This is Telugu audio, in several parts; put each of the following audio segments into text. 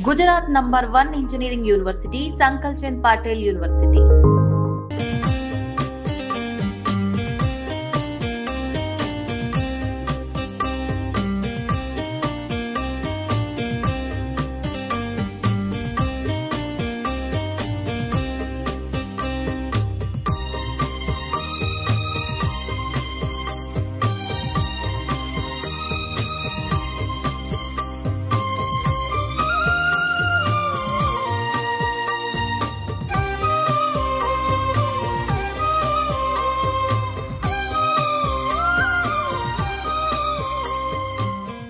Gujarat number 1 Engineering University, Sankal Chand Patel University.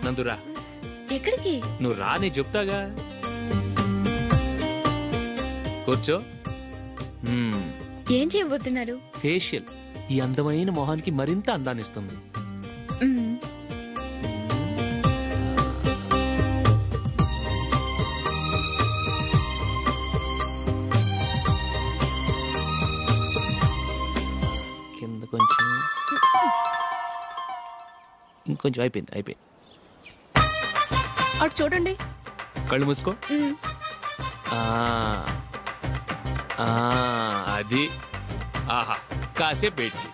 Nandura ఎక్కడికి? నువ్వు రా, నీ చెప్తాగా. కూర్చో. ఏం చేయబోతున్నారు? ఫేషియల్ ఈ అందమైన మొహానికి మరింత అందాన్నిస్తుంది. కింద కొంచెం, ఇంకొంచెం. అయిపోయింది. అటు చూడండి. కళ్ళు మూసుకో. అది ఆహా, కాసేపు పెట్టి.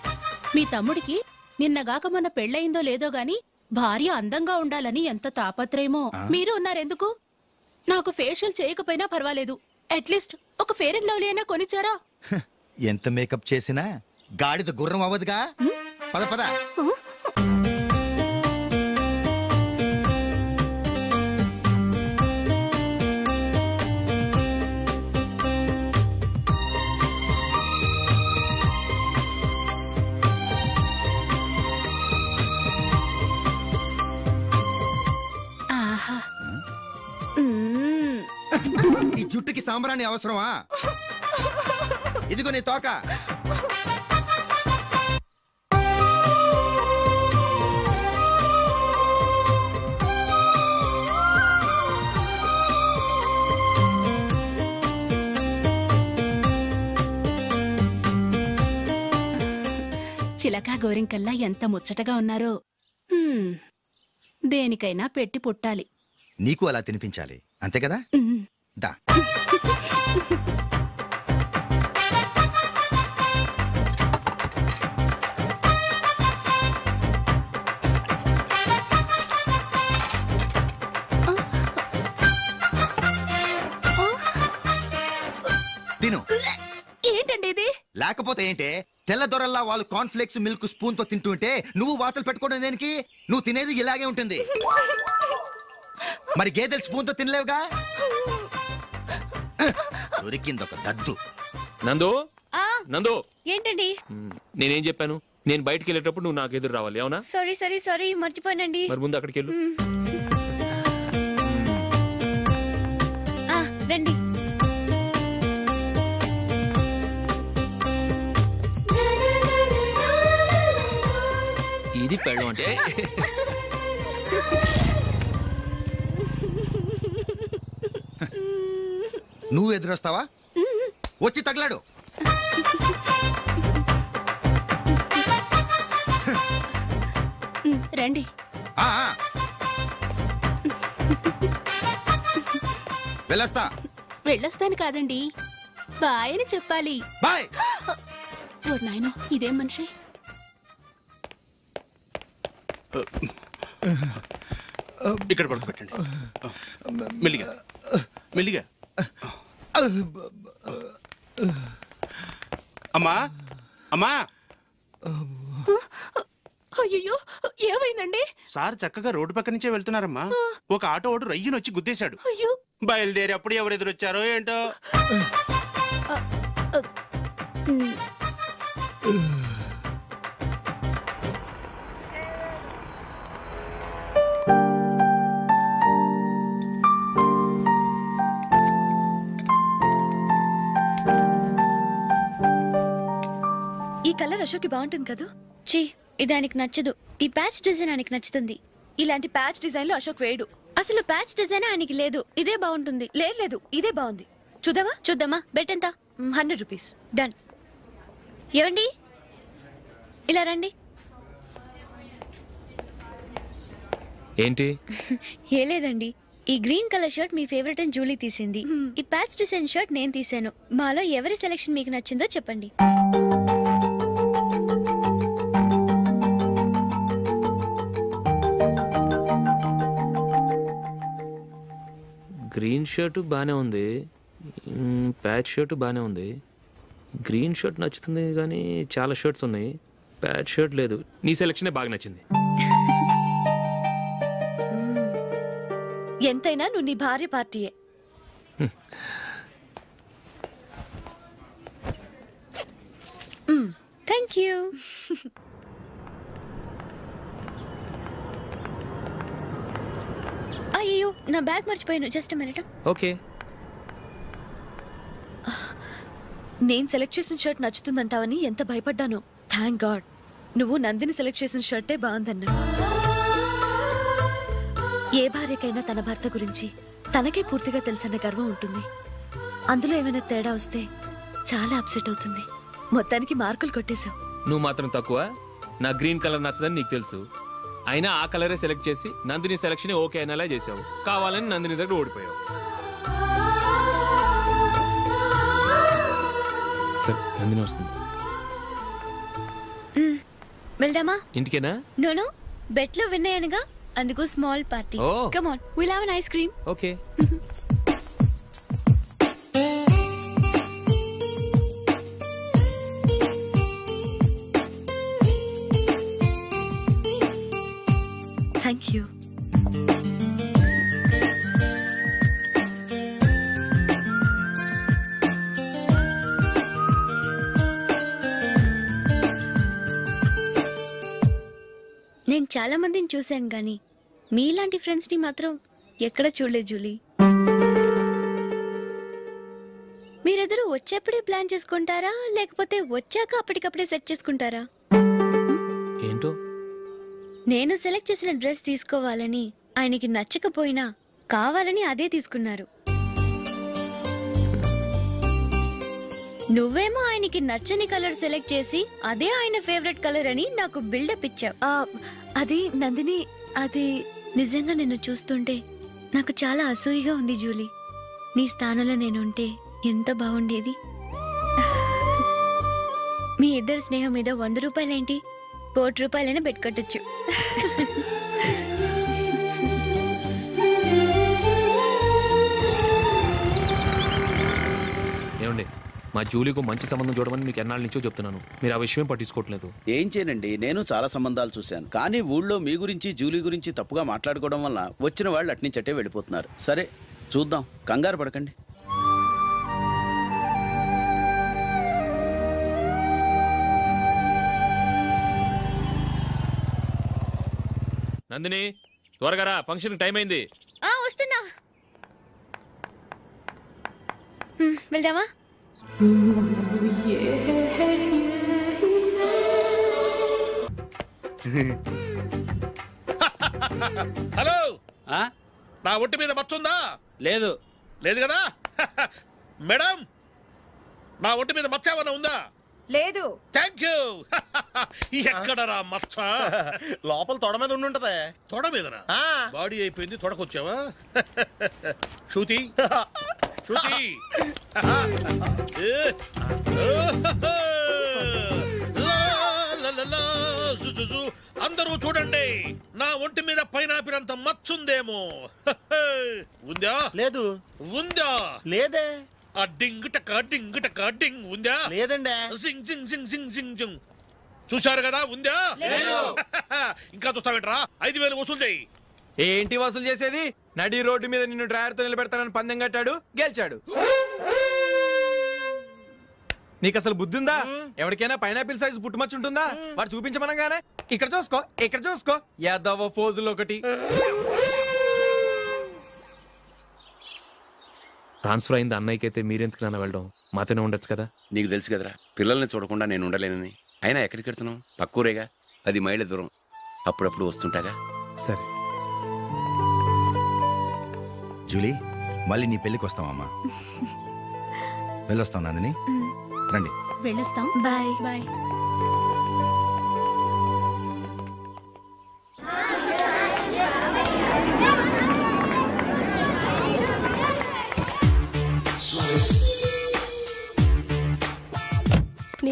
మీ తమ్ముడికి నిన్నగాక మొన్న పెళ్ళయిందో లేదో గాని భార్య అందంగా ఉండాలని ఎంత తాపత్రయమో. మీరు ఉన్నారెందుకు? నాకు ఫేషియల్ చేయకపోయినా పర్వాలేదు, అట్లీస్ట్ ఒక ఫేర్ అండ్ లవ్లీ అయినా కొనిచ్చారా? ఎంత మేకప్ చేసినా గాడిద గుర్రం అవ్వదుగా. పద పద. ఈ జుట్టుకి సాంబ్రాణి అవసరమా? ఇదిగో నీ తోక. చిలకా గోరింకల్లా ఎంత ముచ్చటగా ఉన్నారో. దేనికైనా పెట్టి పుట్టాలి. నీకు అలా తినిపించాలి, అంతే కదా? దా. తిను. ఏంటండి ఇది? లేకపోతే ఏంటే, తెల్ల దొరల్లా వాళ్ళు కార్న్ఫ్లేక్స్ మిల్క్ స్పూన్ తో తింటుంటే నువ్వు వాతలు పెట్టుకోవడం దేనికి? నువ్వు తినేది ఇలాగే ఉంటుంది. మరి గేదెలు స్పూన్ తో తినలేవుగా. దొరికింది ఒక దద్దు. నందు ఏంటండి? నేనేం చెప్పాను? నేను బయటికి వెళ్ళేటప్పుడు నువ్వు నాకు ఎదురు రావాలి, అవునా? సారీ మర్చిపోయానండి. మరి ముందు అక్కడికి వెళ్ళు. రండి. ఇది పెళ్ళం అంటే. నువ్వు ఎదురొస్తావా? వచ్చి తగలాడు. రండి. వెళ్ళొస్తాను కాదండి, బాయ్ అని చెప్పాలి. బాయ్. ఓ నాయనో, ఇదేం మనిషి? ఇక్కడ పడుకోబెట్టండి. మెల్లిగా. అమ్మా. అయ్యో, ఏమైందండి? సార్ చక్కగా రోడ్డు పక్క నుంచే వెళ్తున్నారమ్మా. ఒక ఆటో ఓడు రయ్యనొచ్చి గుద్దేశాడు. అయ్యో. బయలుదేరి అప్పుడు ఎవరు ఎదురొచ్చారో ఏంటో. ఈ కలర్ అశోక్కి బాగుంటుంది కదా? చీ, ఇది ఆయనకి నచ్చదు. ఈ ప్యాచ్ డిజైన్ ఆయనకి నచ్చుతుంది. ఇలాంటి ప్యాచ్ డిజైన్లు అశోక్ వేయడు. అసలు ప్యాచ్ డిజైన్ ఆయనకి లేదు. ఇదే బాగుంటుంది. లేదు, ఇదే బాగుంది. చూద్దామా? బెట్ ఎంత? 100 రూపీస్. డన్. ఏవండి, ఇలా రండి. ఏంటి? ఏ లేదండి, ఈ గ్రీన్ కలర్ షర్ట్ మీ ఫేవరెట్ అని జూలీ తీసింది. ఈ ప్యాచ్ డిజైన్ షర్ట్ నేను తీసాను. మాలో ఎవరి సెలెక్షన్ మీకు నచ్చిందో చెప్పండి. గ్రీన్ షర్ట్ బాగానే ఉంది, ప్యాచ్ షర్ట్ బాగానే ఉంది. గ్రీన్ షర్ట్ నచ్చుతుంది కానీ చాలా షర్ట్స్ ఉన్నాయి, ప్యాచ్ షర్ట్ లేదు. నీ సెలెక్షనే బాగా నచ్చింది. ఎంతైనా నువ్వు నీ భార్య పార్టీయే. Thank you. అయ్యో నా బ్యాగ్ మర్చిపోయాను. Just minute. ఓకే. నేను సెలెక్ట్ చేసిన షర్ట్ నచ్చుతుందంటావని ఎంత భయపడ్డానో. థ్యాంక్ గాడ్ నువ్వు నందిని సెలెక్ట్ చేసిన షర్టే బాగుందన్నా. ఏ భార్యకైనా తన భర్త గురించి తనకే పూర్తిగా తెలుసన్న గర్వం ఉంటుంది. అందులో ఏమైనా తేడా వస్తే చాలా అప్సెట్ అవుతుంది. మొత్తానికి మార్కులు కొట్టేశావు. నువ్వు మాత్రం తక్కువ. నా గ్రీన్ కలర్ నచ్చదని నీకు తెలుసు, అయినా ఆ కలరే సెలెక్ట్ చేసి నందిని సెలెక్షన్ ఓకే అనేలా చేసావు. కావాలని నందిని దగ్గర ఓడిపోయావు. సరే నందిని వస్తుంది. వెళ్దామా? ఇంటికేనా? నో బెట్లో విన్నాయనగా, అందుకు small party. Come on, will have an ice cream. Okay. Thank you. నేను చాలా మందిని చూశాను కానీ మీలాంటి ఫ్రెండ్స్ ని మాత్రం ఎక్కడ చూడలేదు జూలీ. మీరెదరూ వచ్చేప్పుడే ప్లాన్ చేసుకుంటారా లేకపోతే వచ్చాక అప్పటికప్పుడే సెట్ చేసుకుంటారా? ఏంటో నేను సెలెక్ట్ చేసిన డ్రెస్ తీసుకోవాలని ఆయనకి నచ్చకపోయినా కావాలని అదే తీసుకున్నారు. నువ్వేమో ఆయనకి నచ్చని కలర్ సెలెక్ట్ చేసి అదే ఆయన ఫేవరెట్ కలర్ అని నాకు బిల్డప్ ఇచ్చావు. అది నందిని, అది నిజంగా నిన్ను చూస్తుంటే నాకు చాలా అసూయగా ఉంది జూలీ. నీ స్థానంలో నేనుంటే ఎంత బాగుండేది. మీ ఇద్దరు స్నేహం మీద 100 రూపాయలేంటి, 1 కోటి రూపాయలైనా పెట్టుకట్టచ్చు. ఏమండి, మా జూలీకు మంచి సంబంధం చూడమని మీకు ఎన్నాళ్ళ నుంచో చెప్తున్నాను, మీరు ఆ విషయం పట్టించుకోవట్లేదు. ఏం చేయనండి, నేను చాలా సంబంధాలు చూశాను, కానీ ఊళ్ళో మీ గురించి జూలీ గురించి తప్పుగా మాట్లాడుకోవడం వల్ల వచ్చిన వాళ్ళు అట్నుంచటే వెళ్ళిపోతున్నారు. సరే చూద్దాం, కంగారు పడకండి. నందిని త్వరగా రా, ఫంక్షన్ టైం అయింది. వస్తున్నా. వెళ్దామా? హలో, ఆ? నా ఒంటి మీద మచ్చుందా? లేదు. లేదు కదా? మేడం, నా ఒంటి మీద మచ్చ ఏమన్నా ఉందా? లేదు. Thank you. ఎక్కడరా మచ్చ? లోపల తొడ మీద ఉండుంటదే. తొడ మీదనా? బాడీ అయిపోయింది, తొడకొచ్చావా? శృతి శృతి, అందరూ చూడండి, నా ఒంటి మీద పైనాపిల్ అంత మచ్చుందేమో. ఉందా? లేదు. ఉందా? లేదే. ఆ డింగ్ టక డింగ్ టక డింగ్ ఉందా? లేదండి. జింగ్ జింగ్ జింగ్ జింగ్ జింగ్ జింగ్. చూశారు కదా, ఉందా? ఇంకా చూస్తావేంట్రా? 5,000 వసూలు చేయి. ఏంటి వసూలు చేసేది? నడి రోడ్డు మీద నిన్ను డ్రైవర్తో నిలబెడతానని పందెం కట్టాడు, గెలిచాడు. నీకు అసలు బుద్ధి ఉందా? ఎవరికైనా పైనాపిల్ సైజు పుట్టుమచ్చు ఉంటుందా? వాడు చూపించమనగానే ఇక్కడ చూసుకో, ఇక్కడ చూసుకో, యాదవ ఫోజులు ఒకటి. ట్రాన్స్ఫర్ అయింది అన్నయ్యకి అయితే మీరెందుకు నాన్న వెళ్ళడం? మాతోనే ఉండొచ్చు కదా. నీకు తెలుసు కదరా, పిల్లల్ని చూడకుండా నేను ఉండలేనని. అయినా ఎక్కడికి వెళ్తున్నావు? పక్కూరేగా, 10 మైళ్ళ దూరం. అప్పుడప్పుడు వస్తుంటాగా. సరే జూలీ, మళ్ళీ నీ పెళ్ళికి వస్తామమ్మా. వెళ్ళొస్తాం నందిని, రండి. వెళ్ళొస్తాం. Bye bye.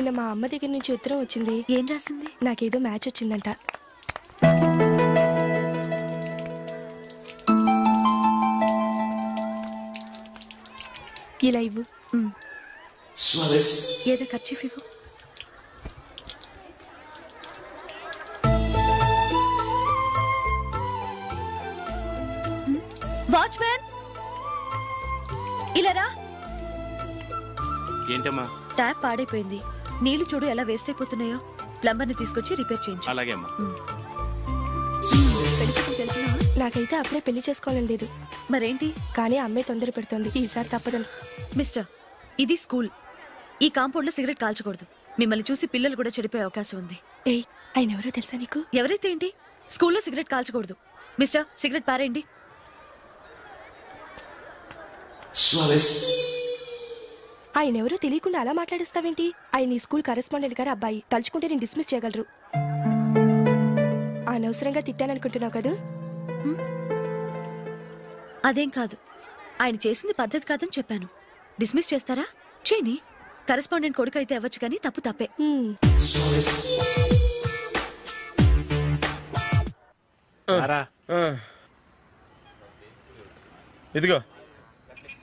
నిన్న మా అమ్మ దగ్గర నుంచి ఉత్తరం వచ్చింది. ఏం రాసింది? నాకేదో మ్యాచ్ వచ్చిందంట. ఇలా ఇవ్వు. ఏదో ఖర్చీఫ్ ఇవ్వు. వాచ్మ్యాన్ ఇలా రా. ఏంటమ్మా? ట్యాప్ పాడైపోయింది. నీళ్లు చూడు ఎలా వేస్ట్ అయిపోతున్నాయో. ప్లంబర్ ని తీసుకొచ్చి రిపేర్ చేయించు. అలాగే అమ్మా. నాకైతే అప్పుడే పెళ్లి చేసుకోవాలని లేదు. మరేంటి? కానీ అమ్మే తొందర పెడుతోంది. ఈసారి తప్పదని. మిస్టర్, ఇది స్కూల్. ఈ కాంపౌండ్ లో సిగరెట్ కాల్చకూడదు. మిమ్మల్ని చూసి పిల్లలు కూడా చెడిపోయే అవకాశం ఉంది. ఏయ్, ఆయన ఎవరో తెలుసా నీకు? ఎవరైతే ఏంటి? స్కూల్లో సిగరెట్ కాల్చకూడదు. మిస్టర్, సిగరెట్ పారేయండి. ఆయన ఎవరో తెలియకుండా అలా మాట్లాడిస్తావేంటి? ఆయన ఈ స్కూల్ కరెస్పాండెంట్ గారు అబ్బాయి. తలుచుకుంటే నేను డిస్మిస్ చేయగలరు. అనవసరంగా తిట్టాననుకుంటున్నావు కదా? అదేం కాదు. ఆయన చేసింది పద్ధతి కాదని చెప్పాను. డిస్మిస్ చేస్తారా? చేయని. కరెస్పాండెంట్ కొడుకు అయితే అవ్వచ్చు కానీ తప్పు తప్పే. ఇదిగో.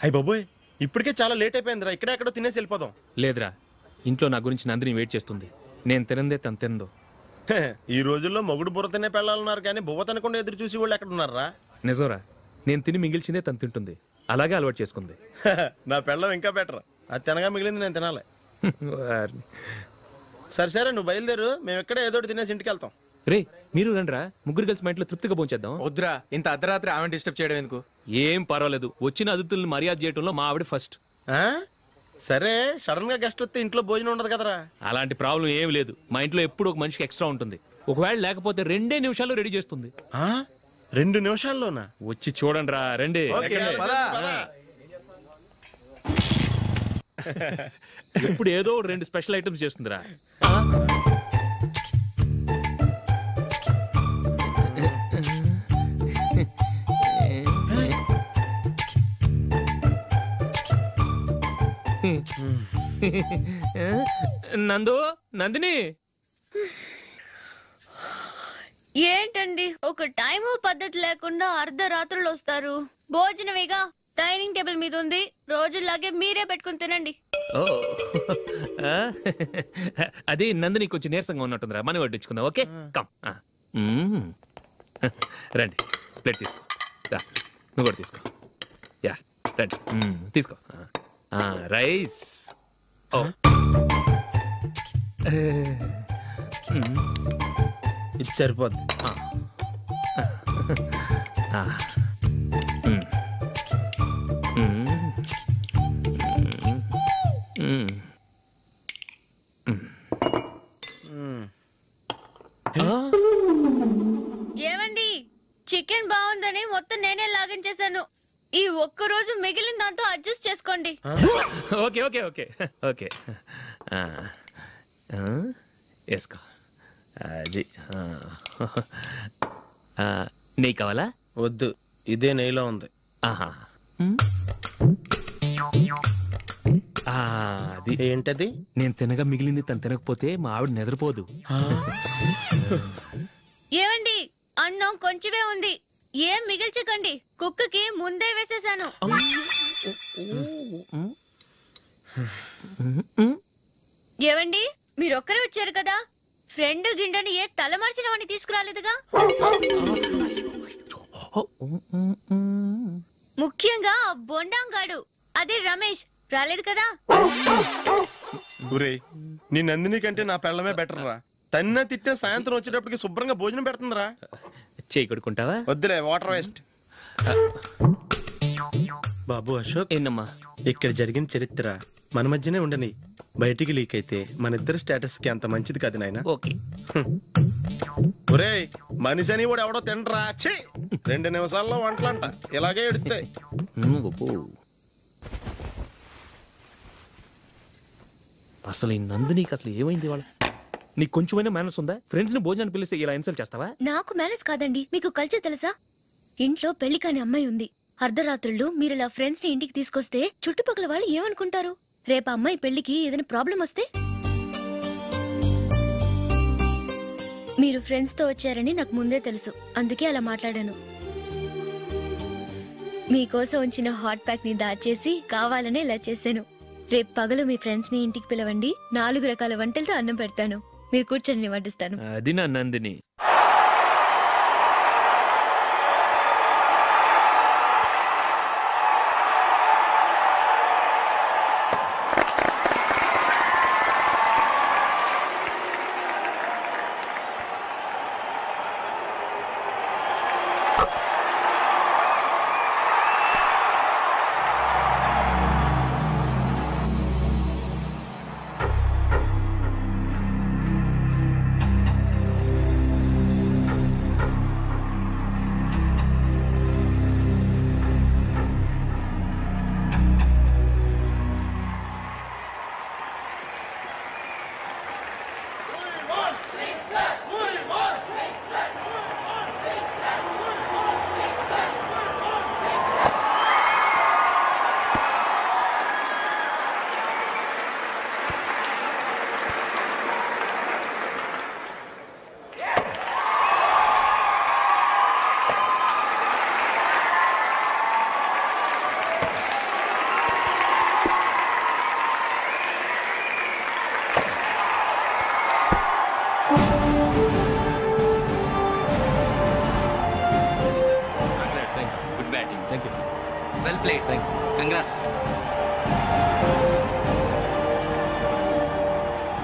అయ్యి బాబోయ్, ఇప్పటికే చాలా లేట్ అయిపోయిందిరా. ఇక్కడే ఎక్కడో తినేసి వెళ్ళిపోదాం. లేదురా, ఇంట్లో నా గురించి నందిని వెయిట్ చేస్తుంది. నేను తినందే తను తిందో. ఈ రోజుల్లో మొగుడు బుర్ర తినే పెళ్ళాలన్నారు కానీ బువ్వ తినకుండా ఎదురు చూసి వాళ్ళు ఎక్కడ ఉన్నారా? నిజంరా, నేను తిని మిగిల్చిందే తను తింటుంది. అలాగే అలవాటు చేసుకుంది. నా పెళ్ళం ఇంకా బెటర్. అది తినగా మిగిలింది నేను తినాలి. సరే సరే, నువ్వు బయలుదేరు. మేము ఎక్కడే ఏదో తినేసి ఇంటికి వెళ్తాం. రే, మీరు రండిరా, ముగ్గురు కలిసి మా ఇంట్లో తృప్తిగా పోంచేద్దాం. వద్దురా, ఇంత అర్ధరాత్రి ఆమె డిస్టర్బ్ చేయడం ఎందుకు? ఏం పర్వాలేదు, వచ్చిన అతిథులను మర్యాద చేయడంలో మా ఆవిడ ఫస్ట్. సరే, సడన్ గా గెస్ట్ వస్తే ఇంట్లో భోజనం ఉండదు కదరా? అలాంటి ప్రాబ్లం ఏం లేదు. మా ఇంట్లో ఎప్పుడు ఒక మనిషికి ఎక్స్ట్రా ఉంటుంది. ఒకవేళ లేకపోతే 2 నిమిషాల్లో రెడీ చేస్తుంది. 2 నిమిషాల్లోనా? వచ్చి చూడండి రా, రండి. ఇప్పుడు ఏదో 2 స్పెషల్ ఐటమ్స్ చేస్తుందిరా. నందు, నందిని. ఏంటండి ఒక టైము పద్ధతి లేకుండా అర్ధరాత్రులు వస్తారు? భోజనమేగా, డైనింగ్ టేబుల్ మీద ఉంది. రోజుల్లాగే మీరే పెట్టుకుని తినండి. అది నందిని కొంచెం నీరసంగా ఉన్నట్టుందిరా, మనం వడ్డించుకుందాం. Okay, come. రండి, ప్లేట్ తీసుకో. నువ్వు కూడా తీసుకో. యా, రండి, తీసుకో. రైస్. ఇది సరిపోద్ది. ఏమండి, చికెన్ బాగుందని మొత్తం నేనే లాగించేశాను. ఈ ఒక్కరోజు మిగిలిన దాంతో అడ్జస్ట్ చేసుకోండి. ఓకే ఓకే ఓకే ఓకే, వేసుకో. అది నెయ్యి కావాలా? వద్దు, ఇదే నెయ్యిలో ఉంది. ఆహా, అది ఏంటది? నేను తినగా మిగిలింది తను తినకపోతే మా ఆవిడ నిద్రపోదు. ఏమండి, అన్నం కొంచెమే ఉంది, ఏం మిగిల్చకండి. కుక్కకి ముందే వేసేసాను. ఏవండి, మీరొక్కరే వచ్చారు కదా, ఫ్రెండ్ గిండని ఏ తలమర్చిన వాడిని తీసుకురాలేదుగా? ముఖ్యంగా బొండాంగాడు, అదే రమేష్, రాలేదు కదా? గురేయ్, నీ నందిని కంటే నా పెళ్ళమే బెటర్ రా. తన్న తిట్టిన సాయంత్రం వచ్చేటప్పటికి శుభ్రంగా భోజనం పెడుతుందిరా. చేయి కొడుకుంటావా? వద్దులే, వాటర్ వేస్ట్. బాబు అశోక్, ఏంటమ్మా ఇక్కడ జరిగిన చరిత్ర మన మధ్యనే ఉండని. బయటికి లీక్ అయితే మన ఇద్దరు స్టేటస్ కి అంత మంచిది కాదు నాయన. ఓకే. ఒరేయ్, మనిషి అని కూడా ఎవడో తినరా. 2 నిమిషాల్లో వంటలంట ఇలాగే ఎడుతాయి. అసలు ఈ నందినికి అసలు ఏమైంది? వాళ్ళ నీకు కొంచెమైనా మేనర్స్ ఉందా? ఫ్రెండ్స్ ని భోజనాన్ని పిలిస్తే ఇలా ఇన్సల్ట్ చేస్తావా? నాకు మేనేజ్ కాదండి, మీకు కల్చర్ తెలుసా? ఇంట్లో పెళ్లి కాని అమ్మాయి ఉంది. అర్ధరాత్రుళ్ళు మీరు ఇలా ఫ్రెండ్స్ ని ఇంటికి తీసుకొస్తే చుట్టుపక్కల వాళ్ళు ఏమనుకుంటారు? రేపు అమ్మాయి పెళ్లికి ఏదైనా ప్రాబ్లం వస్తే మీరు ఫ్రెండ్స్ తో వచ్చారని నాకు ముందే తెలుసు, అందుకే అలా మాట్లాడాను. మీకోసం ఉంచిన హాట్ ప్యాక్ ని దాచేసి కావాలనే ఇలా చేశాను. రేపు పగలు మీ ఫ్రెండ్స్ ని ఇంటికి పిలవండి, 4 రకాల వంటలతో అన్నం పెడతాను. మీరు కూర్చొని వడ్డిస్తాను. అది నా నందిని.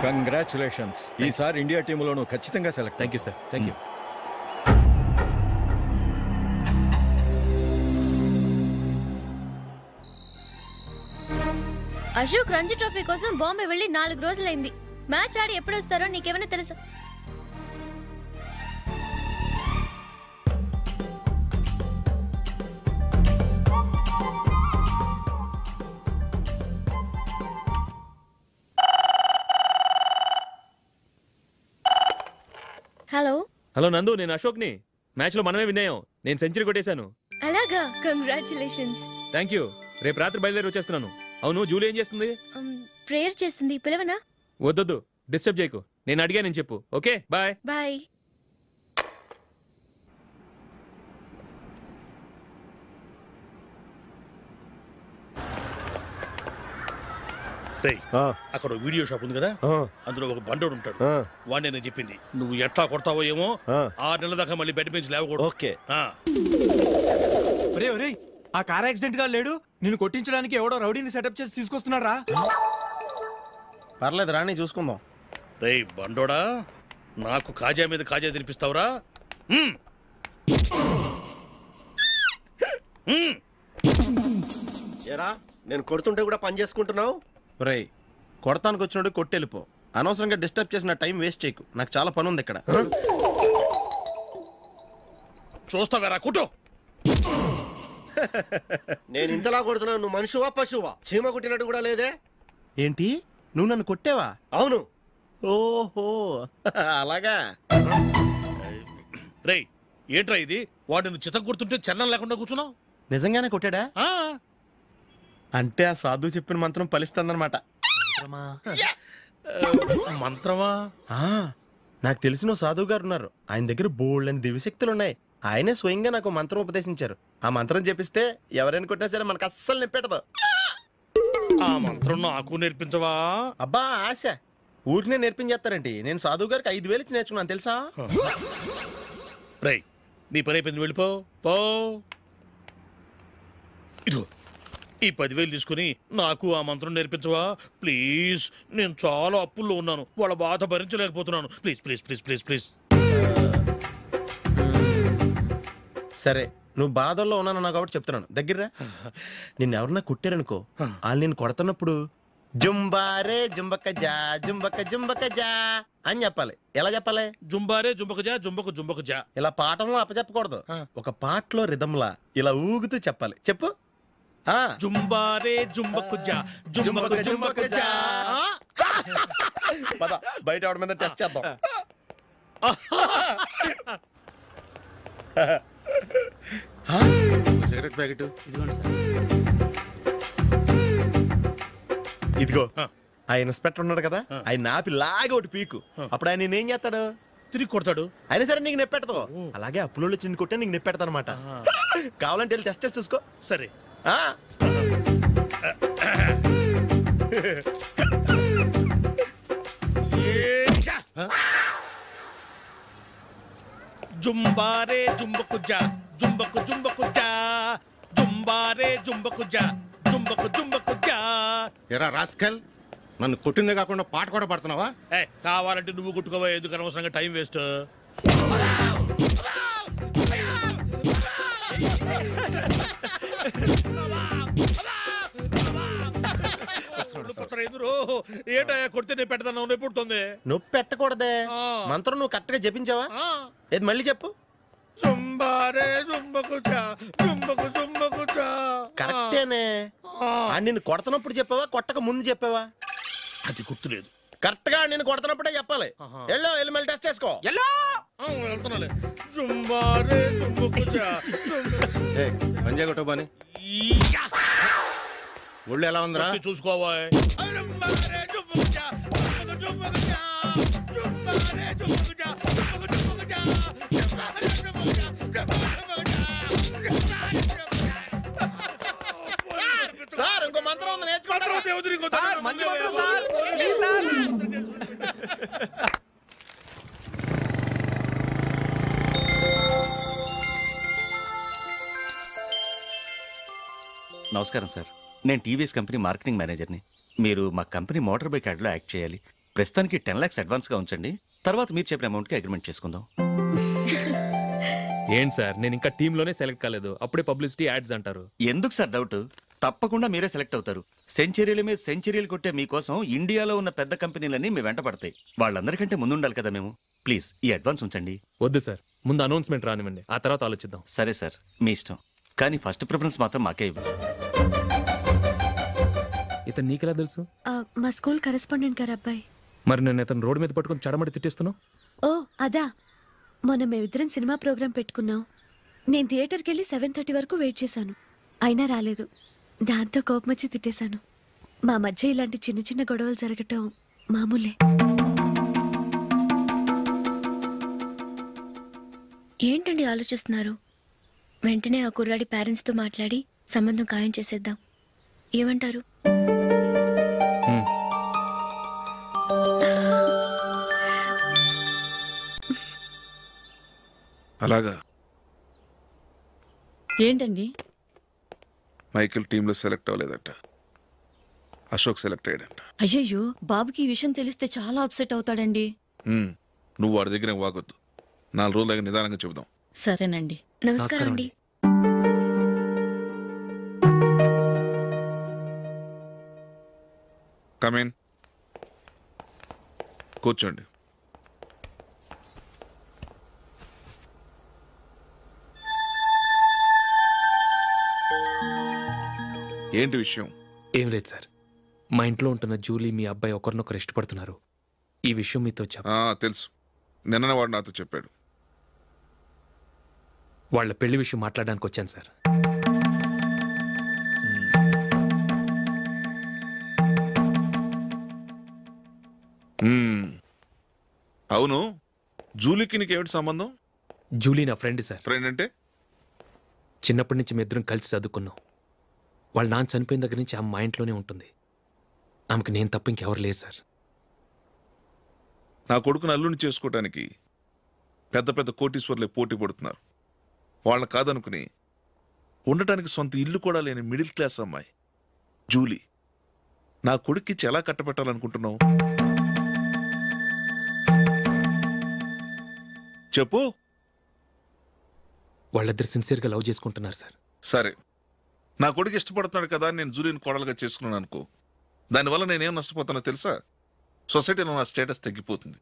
కంగ్రాచులేషన్స్. ఈసారి ఇండియా టీంలోనూ ఖచ్చితంగా select. Thank you sir. Thank you. Ashok Ranji trophy కోసం బాంబే వెళ్ళి 4 రోజులైంది. మ్యాచ్ ఆడి ఎప్పుడు వస్తారో నీకేమైనా తెలుసా? హలో హలో నందు, నేను అశోక్ని. మ్యాచ్లో మనమే విన్నాయం. నేను సెంచరీ కొట్టేశాను. అలాగా, కంగ్రాచులేషన్స్. Thank you. రేపు రాత్రి బయలుదేరి వచ్చేస్తున్నాను. అవును, జూలీ ఏం చేస్తుంది? ప్రేయర్ చేస్తుంది, పిలవనా? వద్దొద్దు, డిస్టర్బ్ చేయకు. నేను అడిగానని చెప్పు. Okay, bye. బాయ్. అక్కడ వీడియో షాప్ ఉంది కదా, అందులో ఒక బండోడు ఉంటాడు. వాడిని నేను చెప్పింది నువ్వు ఎట్లా కొడతావో ఏమో. 6 నెలల దాకా మళ్ళీ బెడ్ బెంచ్ లేవకూడదు. ఓకే. ఆ కార్ యాక్సిడెంట్ గా లేడు, నిన్ను కొట్టించడానికి ఎవడో రౌడీని సెటప్ చేసి తీసుకొస్తున్నాడు రా. పర్లేదు రాని, చూసుకుందాం. రే బండోడా, నాకు కాజా మీద కాజా తినిపిస్తావురా? ఏరా, నేను కొడుతుంటే కూడా పని చేసుకుంటున్నావు? రేయ్, కొడతానికి వచ్చినట్టు కొట్టెళ్ళిపో. అనవసరంగా డిస్టర్బ్ చేసిన టైం వేస్ట్ చేయకు. నాకు చాలా పని ఉంది ఇక్కడ. చూస్తావేరా కుట్టు. నేను ఇంతలా కొడుతున్నాను, నువ్వు మనిషివా పశువా? చీమ కుట్టినట్టు కూడా లేదే. ఏంటి, నువ్వు నన్ను కొట్టావా? అవును. ఓహో అలాగా. రేయ్ ఏంట్రా ఇది? వాడు నువ్వు చిత్త కొడుతుంటే చలనం లేకుండా కూర్చున్నావు. నిజంగానే కొట్టాడా? అంటే ఆ సాధువు చెప్పిన మంత్రం ఫలిస్తుందన్నమాట. మంత్రమా? నాకు తెలిసిన సాధువు గారు ఉన్నారు. ఆయన దగ్గర బోల్డ్ అని దివ్యశక్తులు ఉన్నాయి. ఆయనే స్వయంగా నాకు మంత్రం ఉపదేశించారు. ఆ మంత్రం చెప్పిస్తే ఎవరైనా కొట్టినా సరే మనకు అస్సలు నిప్పెట్టదు. ఆ మంత్రం నాకు నేర్పించవా? అబ్బా ఆశ, ఊరినే నేర్పించేస్తారండి. నేను సాధువు గారికి 5,000 ఇచ్చి నేర్చుకున్నాను తెలుసా? రేయ్ నీ పని అయిపోయింది, వెళ్ళిపో. పో. ఇదిగో ఈ 10,000 తీసుకుని నాకు ఆ మంత్రం నేర్పించవా ప్లీజ్? నేను చాలా అప్పుల్లో ఉన్నాను, వాళ్ళ బాధ భరించలేకపోతున్నాను. Please please please please please. సరే, నువ్వు బాధల్లో ఉన్నాను నాకు కాబట్టి చెప్తున్నాను. దగ్గర నిన్ను ఎవరన్నా కుట్టారనుకో, వాళ్ళు నేను కొడుతున్నప్పుడు జుంబారే జుంబక జా జుంబక జుంబక జా అని చెప్పాలి. ఎలా చెప్పాలి? జుంబారే జుంబక జా జుంబక జుంబక జా. ఇలా పాఠంలో అప్పచెప్పకూడదు, ఒక పాటలో రిధంలా ఇలా ఊగుతూ చెప్పాలి. చెప్పు. జుంబారే జుంబకు జా జుంబకు జుంబకు జా. పద బయట ఆవిడ మీద టెస్ట్ చేద్దాం. సిగరెట్ ప్యాకెట్ ఇదిగో. ఆ ఇన్స్పెక్టర్ ఉన్నాడు కదా, ఆయన నాపి లాగే ఒకటి పీకు. అప్పుడు ఆయన నేనేం చేస్తాడు? తిరిగి కొడతాడు. అయినా సరే నీకు నెప్పెడతావు. అలాగే అప్పులో చిన్న కొట్టే నీకు నెప్పెడతా అనమాట. కావాలంటే వెళ్ళి టెస్ట్ చేసి చూసుకో. సరే. జుంబారే జుంబకుజా జుంబకు జుంబకుజా జుంబారే జుంబకుజా జుంబకు జుంబకుజా. ఎరా రాస్కల్, నన్ను కొట్టిందే కాకుండా పాట కూడా పడుతున్నావా? కావాలంటే నువ్వు కొట్టుకోవా, ఎందుకు అనవసరంగా టైం వేస్ట్. ఏంటయ్యా కొడితే నేను పెడతాను, నొప్పి పుడుతుంది. నొప్పి పెట్టకూడదే. మంత్రం నువ్వు కరెక్ట్ గా జపించావా? ఏది మళ్ళీ చెప్పు. కరెక్టేనే. నిన్ను కొడుతున్నప్పుడు చెప్పావా, కొట్టక ముందు చెప్పావా? అది గుర్తులేదు. కరెక్ట్ గా నేను కొడుతున్నప్పుడే చెప్పాలి. ఎల్లో వెళ్ళి మళ్ళీ టెస్ట్ చేసుకో. పంజా కొట్టబాని ఒళ్ళు ఎలా ఉందిరా చూసుకోవా. సార్ ఇంకో మంత్రం ఉంది, నేర్చుకుంటారా? నమస్కారం సార్, నేను టీవీఎస్ కంపెనీ మార్కెటింగ్ మేనేజర్ని. మీరు మా కంపెనీ మోటార్ బైక్ యాడ్లో యాక్ట్ చేయాలి. ప్రస్తుతానికి 10 lakhs అడ్వాన్స్గా ఉంచండి, తర్వాత మీరు చెప్పిన అమౌంట్కి అగ్రిమెంట్ చేసుకుందాం. ఏంటి సార్, నేను ఇంకా టీంలోనే సెలెక్ట్ కాలేదు, అప్పుడే పబ్లిసిటీ యాడ్స్ అంటారు. ఎందుకు సార్ డౌట్? తప్పకుండా మీరే సెలెక్ట్ అవుతారు. సెంచరీల మీద సెంచరీలు కొట్టే మీకోసం ఇండియాలో ఉన్న పెద్ద కంపెనీలన్నీ మీ వెంట పడతాయి. వాళ్ళందరికంటే ముందుండాలి కదా మేము. ప్లీజ్ ఈ అడ్వాన్స్ ఉంచండి. వద్దు సార్, ముందు అనౌన్స్మెంట్ రానివ్వండి, ఆ తర్వాత ఆలోచిద్దాం. సరే సార్, మీ ఇష్టం, కానీ ఫస్ట్ ప్రిఫరెన్స్ మాత్రం మాకే ఇవ్వండి. ఇతను నీకెలా తెలుసు? మా స్కూల్ కరెస్పాండెంట్ గారు అబ్బాయి. మరి నేను ఇతను రోడ్డు మీద పట్టుకుని చడమడి తిట్టేస్తున్నావు. ఓ అదా, మొన్న మేమిద్దరం సినిమా ప్రోగ్రాం పెట్టుకున్నాం. నేను థియేటర్కి వెళ్ళి 7:30 వరకు వెయిట్ చేశాను, అయినా రాలేదు. దాంతో కోపం వచ్చి తిట్టేశాను. మా మధ్య ఇలాంటి చిన్న చిన్న గొడవలు జరగటం మామూలే. ఏంటండి ఆలోచిస్తున్నారు? వెంటనే ఆ కుర్రాడి పేరెంట్స్తో మాట్లాడి సంబంధం ఖాయం చేసేద్దాం. ఏమంటారు? అలాగా. ఏంటండి? మైకిల్ టీంలో సెలెక్ట్ అవ్వలేదట, అశోక్ సెలెక్ట్ అయ్యాడంట. అయ్యయ్యో, బాబుకి ఈ విషయం తెలిస్తే చాలా అప్సెట్ అవుతాడండి. నువ్వు వాడి దగ్గర వాగొద్దు, 4 రోజుల దగ్గర నిదానంగా చెబుదాం. సరేనండి. నమస్కారం అండి. కమేన్, కూర్చోండి. ఏంటి విషయం? ఏం లేదు సార్, మా ఇంట్లో ఉంటున్న జూలీ మీ అబ్బాయి ఒకరినొకరు ఇష్టపడుతున్నారు. ఈ విషయం మీతో తెలుసు, నిన్న వాడు నాతో చెప్పాడు. వాళ్ళ పెళ్లి విషయం మాట్లాడడానికి వచ్చాను సార్. అవును, జూలీకి నీకేమిటి సంబంధం? జూలీ నా ఫ్రెండ్ సార్. ఫ్రెండ్ అంటే? చిన్నప్పటి నుంచి మీ ఇద్దరం కలిసి చదువుకున్నాం. వాళ్ళ నాన్న చనిపోయిన దగ్గర నుంచి ఆమె మా ఇంట్లోనే ఉంటుంది. ఆమెకు నేను తప్ప ఇంకెవరు లేదు సార్. నా కొడుకును అల్లుని చేసుకోవటానికి పెద్ద పెద్ద కోటీశ్వర్లే పోటీ పడుతున్నారు. వాళ్ళని కాదనుకుని ఉండటానికి సొంత ఇల్లు కూడా లేని మిడిల్ క్లాస్ అమ్మాయి జూలీ నా కొడుక్కిచ్చి ఎలా కట్టబెట్టాలనుకుంటున్నావు? చెప్పు. వాళ్ళిద్దరు సిన్సియర్గా లవ్ చేసుకుంటున్నారు సార్. సరే, నా కొడుకు ఇష్టపడుతున్నాడు కదా నేను జూలీని కోడలుగా చేసుకున్నాను అనుకో, దానివల్ల నేనేం నష్టపోతానో తెలుసా? సొసైటీలో నా స్టేటస్ తగ్గిపోతుంది.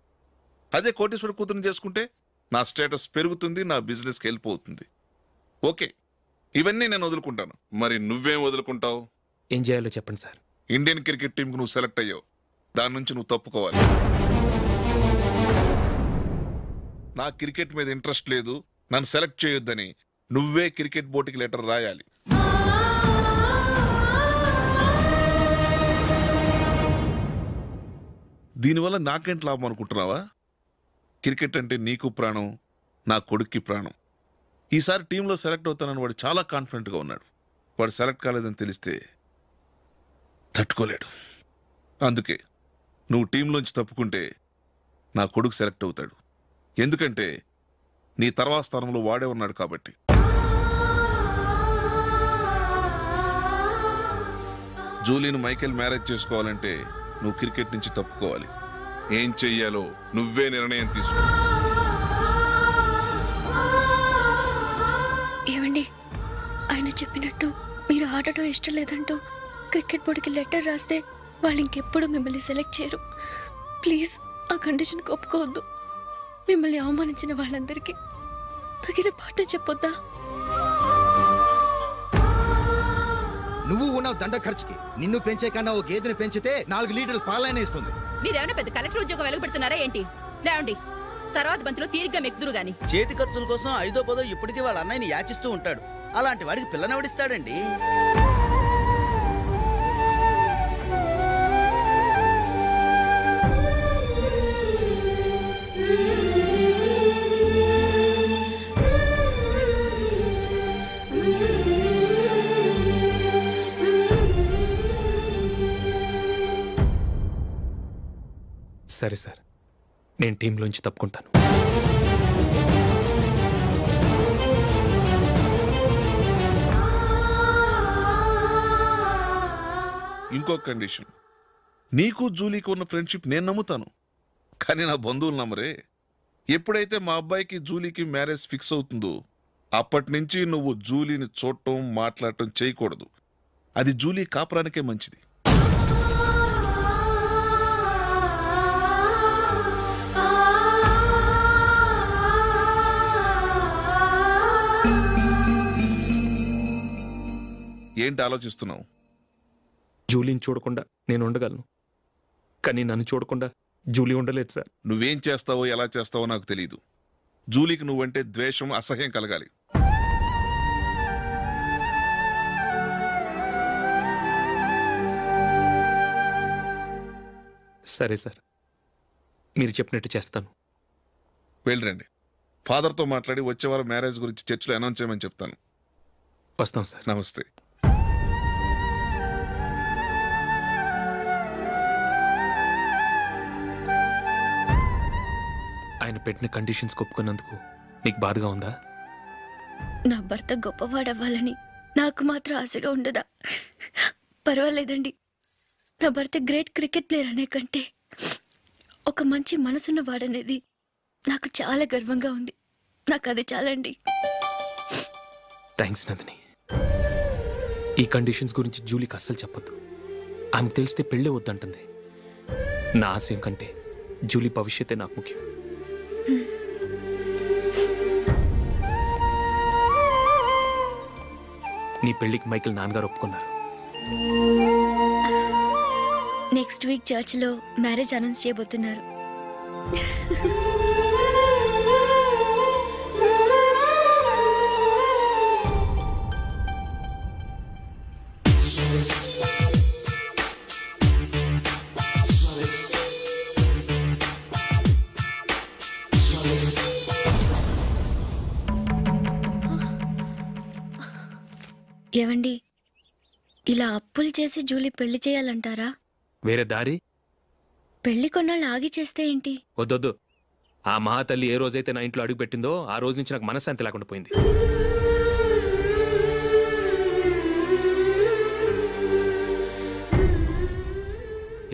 అదే కోటీశ్వర కూతురుని చేసుకుంటే నా స్టేటస్ పెరుగుతుంది, నా బిజినెస్కి వెళ్ళిపోతుంది. ఓకే, ఇవన్నీ నేను వదులుకుంటాను. మరి నువ్వేం వదులుకుంటావు? ఏం చేయాలో చెప్పండి సార్. ఇండియన్ క్రికెట్ టీంకి నువ్వు సెలెక్ట్ అయ్యావు, దాని నుంచి నువ్వు తప్పుకోవాలి. నా క్రికెట్ మీద ఇంట్రెస్ట్ లేదు, నన్ను సెలెక్ట్ చేయొద్దని నువ్వే క్రికెట్ బోర్డుకి లెటర్ రాయాలి. దీనివల్ల నాకేంటి లాభం అనుకుంటున్నావా? క్రికెట్ అంటే నీకు ప్రాణం, నా కొడుక్కి ప్రాణం. ఈసారి టీంలో సెలెక్ట్ అవుతానని వాడు చాలా కాన్ఫిడెంట్గా ఉన్నాడు. వాడు సెలెక్ట్ కాలేదని తెలిస్తే తట్టుకోలేడు. అందుకే నువ్వు టీంలోంచి తప్పుకుంటే నా కొడుకు సెలెక్ట్ అవుతాడు. ఎందుకంటే నీ తర్వాత స్థానంలో వాడే ఉన్నాడు కాబట్టి. జూలీని మైకేల్ మ్యారేజ్ చేసుకోవాలంటే నువ్వు క్రికెట్ నుంచి తప్పుకోవాలి. ఏం చెయ్యాలో నువ్వే నిర్ణయం తీసుకో. ఏమండి, ఆయన చెప్పినట్టు మీరు ఆడటం ఇష్టం లేదంటూ క్రికెట్ బోర్డుకి లెటర్ రాస్తే వాళ్ళు ఇంకెప్పుడు మిమ్మల్ని సెలెక్ట్ చేయరు. ప్లీజ్ ఆ కండిషన్కి ఒప్పుకోవద్దు. మిమ్మల్ని అవమానించిన వాళ్ళందరికీ తగిన పాట చెప్పొద్దా? నువ్వు ఉన్నావు దండ ఖర్చుకి. నిన్ను పెంచే కన్నా ఓ గేదెని పెంచితే 4 లీటర్లు పాలైనా ఇస్తుంది. మీరేమైనా పెద్ద కలెక్టర్ ఉద్యోగం వెలుగుపెడుతున్నారా ఏంటి? లేవండి, తర్వాత బంతిలో తీరిగ్గా మెక్కుదురు గాని. చేతి ఖర్చుల కోసం 5దో 10దో ఇప్పటికీ వాళ్ళ అన్నయ్యని యాచిస్తూ ఉంటాడు. అలాంటి వాడికి పిల్లనెవడిస్తాడండి? సరే సార్, నేను టీంలోంచి తప్పుకుంటాను. ఇంకో కండిషన్, నీకు జూలీకి ఉన్న ఫ్రెండ్షిప్ నేను నమ్ముతాను, కానీ నా బంధువులు నమ్మరే. ఎప్పుడైతే మా అబ్బాయికి జూలీకి మ్యారేజ్ ఫిక్స్ అవుతుందో అప్పటి నుంచి నువ్వు జూలీని చూడటం మాట్లాడటం చేయకూడదు. అది జూలీ కాపురానికే మంచిది. ఏంటి ఆలోచిస్తున్నావు? జూలీని చూడకుండా నేను ఉండగలను, కానీ నన్ను చూడకుండా జూలీ ఉండలేదు సార్. నువ్వేం చేస్తావో ఎలా చేస్తావో నాకు తెలియదు. జూలీకి నువ్వంటే ద్వేషం, అసహ్యం కలగాలి. సరే సార్, మీరు చెప్పినట్టు చేస్తాను. వెళ్ళండి, ఫాదర్తో మాట్లాడి వచ్చేవారం మ్యారేజ్ గురించి చర్చిలో అనౌన్స్ చేయమని చెప్తాను. వస్తాం సార్. నమస్తే. ఆయన పెట్టిన కండిషన్స్ ఒప్పుకున్నందుకు నీకు బాధగా ఉందా? నా భర్త గొప్పవాడవ్వాలని నాకు మాత్రం ఆశగా ఉండదా? పర్వాలేదండి. నా భర్త గ్రేట్ క్రికెట్ ప్లేయర్ అనే కంటే ఒక మంచి మనసున్న వాడనేది నాకు చాలా గర్వంగా ఉంది. నాకు అది చాలండి. థ్యాంక్స్ నందిని. ఈ కండిషన్స్ గురించి జూలీకి అస్సలు చెప్పొద్దు. ఆమెకు తెలిస్తే పెళ్ళే వద్దంటుంది. నా ఆశయం కంటే జూలీ భవిష్యత్తే నాకు ముఖ్యం. నీ పెళ్లికి మైకేల్ నాన్నగారు ఒప్పుకున్నారు. నెక్స్ట్ వీక్ చర్చిలో మ్యారేజ్ అనౌన్స్ చేయబోతున్నారు. ఏవండి, ఇలా అప్పులు చేసి జూలీ పెళ్లి చేయాలంటారా? వేరే దారి? పెళ్లి కొన్నాళ్ళు ఆగి చేస్తే ఏంటి? వద్దొద్దు. ఆ మహాతల్లి ఏ రోజైతే నా ఇంట్లో అడుగు పెట్టిందో ఆ రోజు నుంచి నాకు మనశ్శాంతి లేకుండా పోయింది.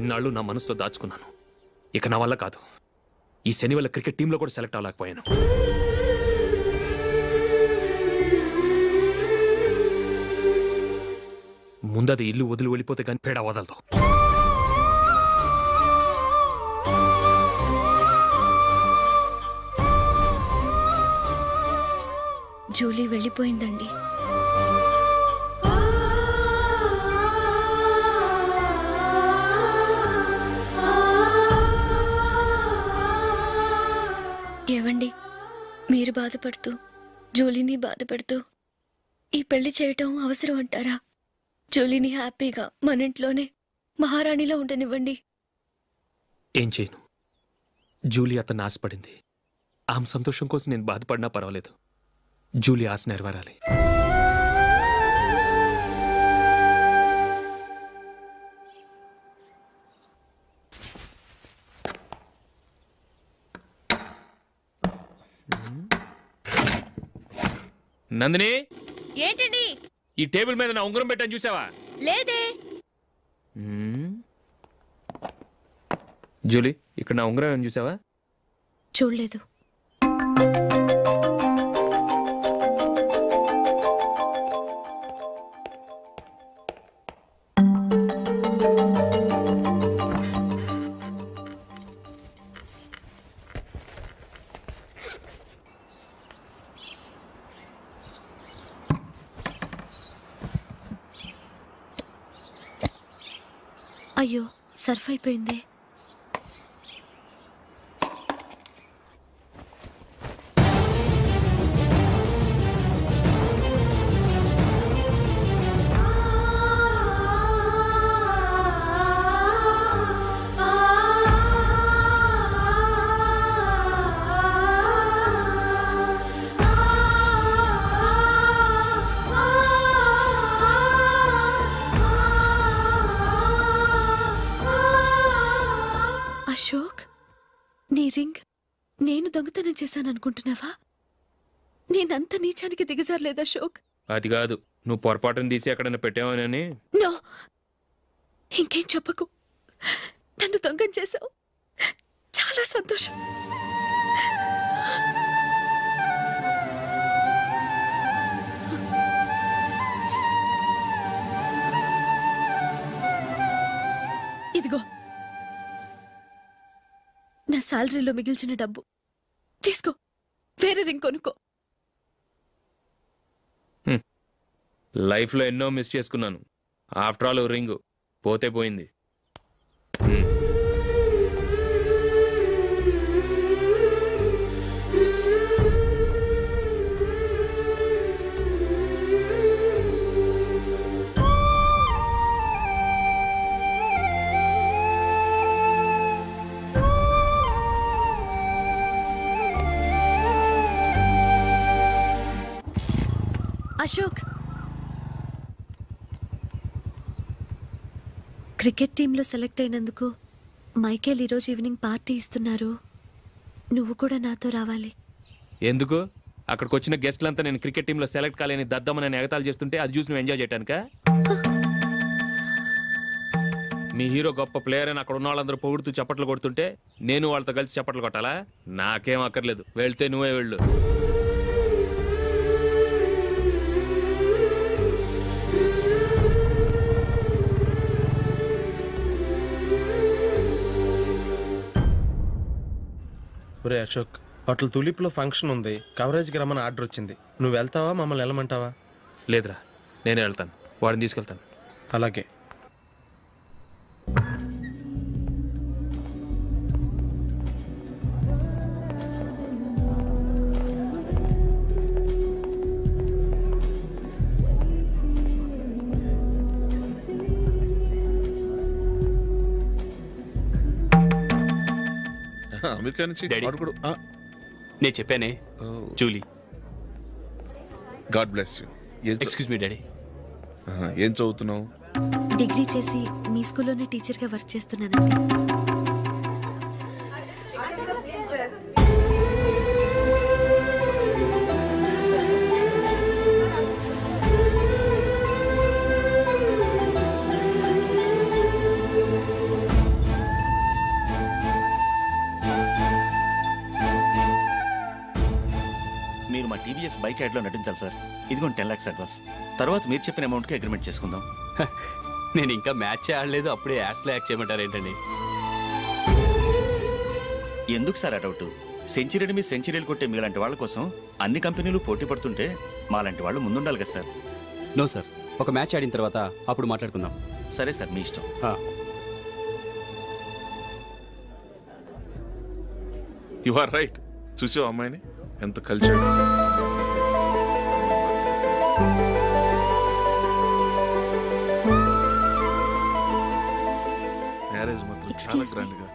ఇన్నాళ్ళు నా మనసులో దాచుకున్నాను. ఇక నా వల్ల కాదు. ఈ శని వల్ల క్రికెట్ టీంలో కూడా సెలెక్ట్ అవ్వలేకపోయాను. ముందది ఇల్లు వదిలి వెళ్ళిపోతే కానీ పేడ వదలదు. జూలీ వెళ్ళిపోయిందండి. ఏవండి, మీరు బాధపడుతూ జూలీని బాధపడుతూ ఈ పెళ్లి చేయటం అవసరం అంటారా? జూలీని హ్యాపీగా మన ఇంట్లోనే మహారాణిలో ఉండనివ్వండి. ఏం చేయను? జూలీ అతన్ని ఆశపడింది. ఆమె సంతోషం కోసం నేను బాధపడినా పర్వాలేదు. జూలీ ఆశ నెరవేరాలి. నందిని, ఏంటండి? ఈ టేబుల్ మీద నా ఉంగరం పెట్టని చూసావా? లేదే. జూలీ, ఇక్కడ నా ఉంగరం ఏమని చూసావా? చూడలేదు. అయ్యో, సర్ఫ్ అయిపోయిందే. అశోక్, నీ రింగ్ నేను దొంగతనం చేశాననుకుంటున్నావా? నేనంత నీచానికి దిగజారలేదు అశోక్. అది కాదు, నువ్వు పొరపాటును తీసి ఎక్కడైనా పెట్టావని. నో, ఇంకేం చెప్పకు. నన్ను దొంగం చేశావు. చాలా సంతోషం. ఇదిగో నా శాలరీలో మిగిల్చిన డబ్బు తీసుకో. వేరే రింగ్ కొనుక్కో. లైఫ్లో ఎన్నో మిస్ చేసుకున్నాను. ఆఫ్టర్ ఆల్ రింగ్ పోతే పోయింది. అశోక్, క్రికెట్ టీంలో సెలెక్ట్ అయినందుకు మైకేల్ ఈరోజు ఈవినింగ్ పార్టీ ఇస్తున్నారు. నువ్వు కూడా నాతో రావాలి. ఎందుకు? అక్కడికి వచ్చిన గెస్ట్లంతా నేను క్రికెట్ టీంలో సెలెక్ట్ కాలేని దద్దమని ఎగతాలు చేస్తుంటే అది చూసి నువ్వు ఎంజాయ్ చేయటానికా? మీ హీరో గొప్ప ప్లేయర్ అని అక్కడ ఉన్న వాళ్ళందరూ పొగుడుతూ చప్పట్లు కొడుతుంటే నేను వాళ్ళతో కలిసి చప్పట్లు కొట్టాలా? నాకేం అక్కర్లేదు. వెళ్తే నువ్వే వెళ్ళు. ఒరే అశోక్, హోటల్ తులిప్లో ఫంక్షన్ ఉంది. కవరేజ్కి రమ్మని ఆర్డర్ వచ్చింది. నువ్వు వెళ్తావా, మమ్మల్ని వెళ్ళమంటావా? లేదురా, నేనే వెళ్తాను. వాడిని తీసుకెళ్తాను. అలాగే. అమెరికా నుంచి నేను చెప్పానే, Julie. God bless you. Excuse me daddy. ఏం చదువుతున్నావు? డిగ్రీ చేసి మీ స్కూల్లోనే టీచర్గా వర్క్ చేస్తున్నానండి. మీరు మా టీవీఎస్ బైక్ యాడ్లో నటించాలి సార్. ఇదిగోండి 10 lakhs అడ్వాన్స్. తర్వాత మీరు చెప్పిన అమౌంట్కి అగ్రిమెంట్ చేసుకుందాం. నేను ఇంకా మ్యాచ్ ఆడలేదు, అప్పుడే యాడ్స్లో యాక్ట్ చేయమంటారు ఏంటండి? ఎందుకు సార్ ఆ డౌట్? సెంచరీని మీ సెంచరీలు కొట్టే మీలాంటి వాళ్ళ కోసం అన్ని కంపెనీలు పోటీ పడుతుంటే మాలాంటి వాళ్ళు ముందుండాలి కదా సార్. నో సార్, ఒక మ్యాచ్ ఆడిన తర్వాత అప్పుడు మాట్లాడుకుందాం. సరే సార్, మీ ఇష్టం. You are right. చూసావు అమ్మాయిని ఎంత కల్చర్. మ్యారేజ్ మాత్రం చాలా గ్రాండ్గా.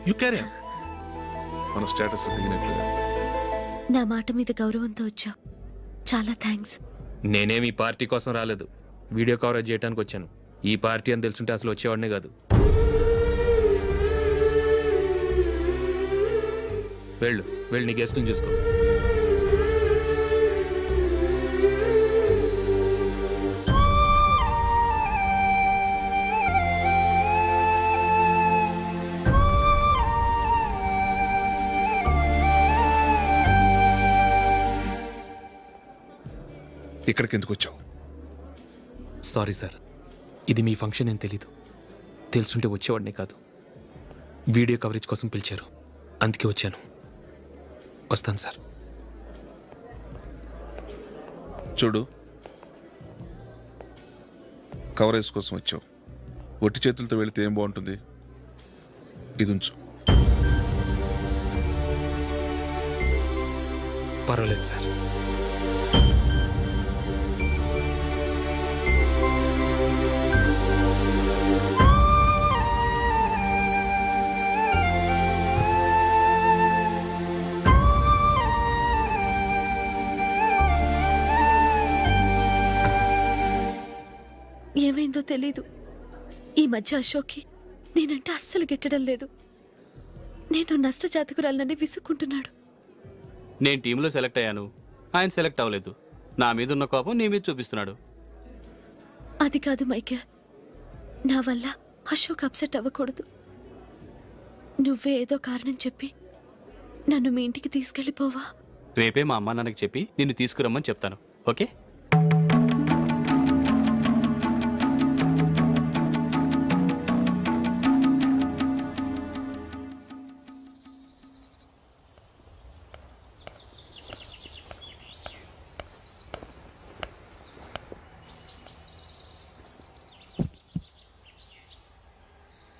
You carry on. మన స్టేటస్ తగినట్లుగా. నా మాట మీద గౌరవంతో వచ్చావు. చాలా థ్యాంక్స్. నేనేమి ఈ పార్టీ కోసం రాలేదు, వీడియో కవరేజ్ చేయడానికి వచ్చాను. ఈ పార్టీ అని తెలుసుంటే అసలు వచ్చేవాడినే కాదు. వెళ్ళు వెళ్ళి నీ గెస్ట్ని చూసుకో. ఇక్కడికి ఎందుకు వచ్చావు? సారీ సార్, ఇది మీ ఫంక్షన్ అని తెలీదు. తెలుసుంటే వచ్చేవాడినే కాదు. వీడియో కవరేజ్ కోసం పిలిచారు, అందుకే వచ్చాను. వస్తాను సార్. చూడు, కవరేజ్ కోసం వచ్చావు. ఒట్టి చేతులతో వెళితే ఏం బాగుంటుంది? ఇది ఉంచు. పర్వాలేదు సార్. ఏమైందో తెలీదు. ఈ మధ్య అశోక్కి నేనంటే అస్సలు గిట్టడం లేదు. నేను నష్టజాతకురాలనని విసుక్కుంటున్నాడు. నేను టీంలో సెలెక్ట్ అయ్యాను, ఆయన సెలెక్ట్ అవ్వలేదు. నా మీద ఉన్న కోపం నీ మీద చూపిస్తున్నాడు. అది కాదు మైకేల్, నా వల్ల అశోక్ అప్సెట్ అవ్వకూడదు. నువ్వే ఏదో కారణం చెప్పి నన్ను మీ ఇంటికి తీసుకెళ్ళిపోవా? రేపే మా అమ్మ నాన్నకి చెప్పి నిన్ను తీసుకురమ్మని చెప్తాను. ఓకే?